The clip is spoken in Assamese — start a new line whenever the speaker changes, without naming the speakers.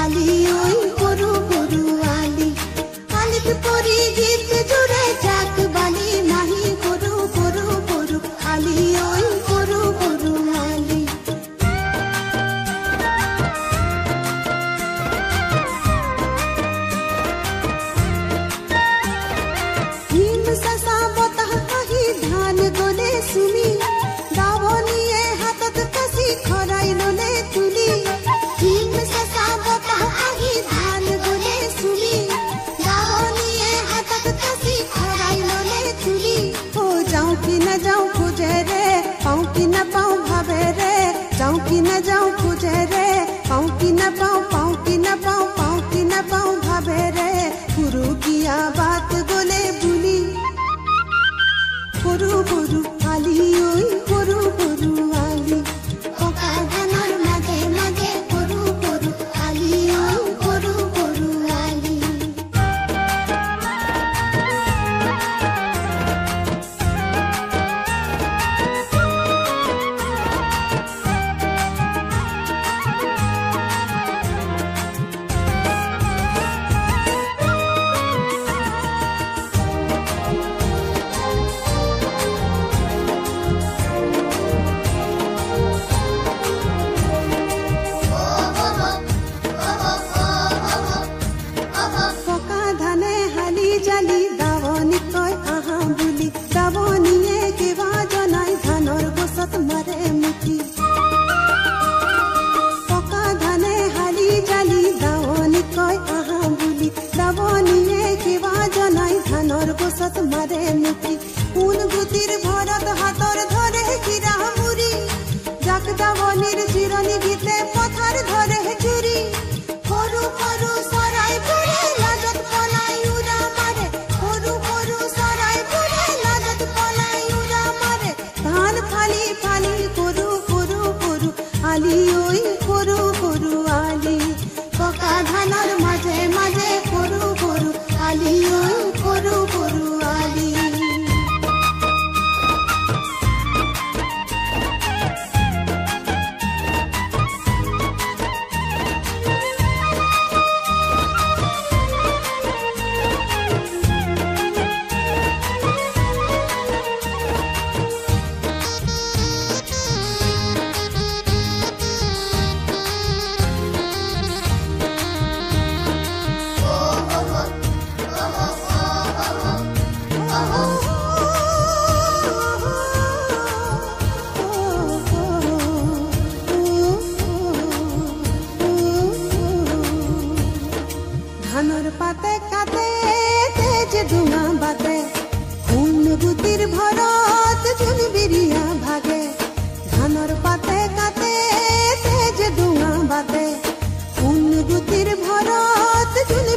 আলি ওই গরু গরু আলি আলিক পরি গীত জুড়ে যাক বালি মাহি গরু গরু গরু আলি ওই গরু গরু আলি হিম সাসা বতা আহি ধান গলে সুমি দাবনিয়ে হাতত কাছি খরাই ললে তুলি হিম সাসা বতা আহি ধান গলে সুমি দাবনিয়ে হাতত কাছি খরাই ললে তুলি ও যাও কি না যাও খুঁজে রে পাও কি না পাও ভাবে রে যাও কি না যাও খুঁজে রে পাও কি না পাও পাও কি না পাও পাও কি না পাও ভাবে রে গুরু কিয়া বাত বলে বুলি গরু গরু আলি ওই গরু গরু আলি পকা ধানের মাঝে মাঝে গরু গরু আলি ওই গরু গরু আলি পকা ধানে হালি জালি দাৱনী কয় আহা বুলি দাৱনীয়ে কিবা জনাই ধানৰ গছত মাৰে মুঠি পকা ধানে হালি জালি দাৱনী কয় আহা বুলি দাৱনীয়ে কিবা জনাই ধানৰ গছত মাৰে মুঠি কোন গুটিৰ ভৰত হাতৰ ধৰে কিৰা মুৰি যাক দাৱনীৰ চিৰণি গীতে পথাৰ ধৰে চুৰি সৰু সৰু চৰাই পৰে লাজত পলাই উৰা মাৰে সৰু সৰু চৰাই পৰে লাজত পলাই উৰা মাৰে ধান ফালি ফালি সৰু সৰু সৰু আলি ঐ সৰু সৰু আলি পকা ধানৰ মাজে মাজে সৰু সৰু আলি ঐ সৰু সৰু আলি ধানৰ পাতে কাটে তেজ ডুঙা বাটে কোন গুটিৰ ভৰত জোন বিৰিয়া ভাগে ধানৰ পাতে কাটে তেজ ডুঙা বাটে কোন গুটিৰ ভৰত জোন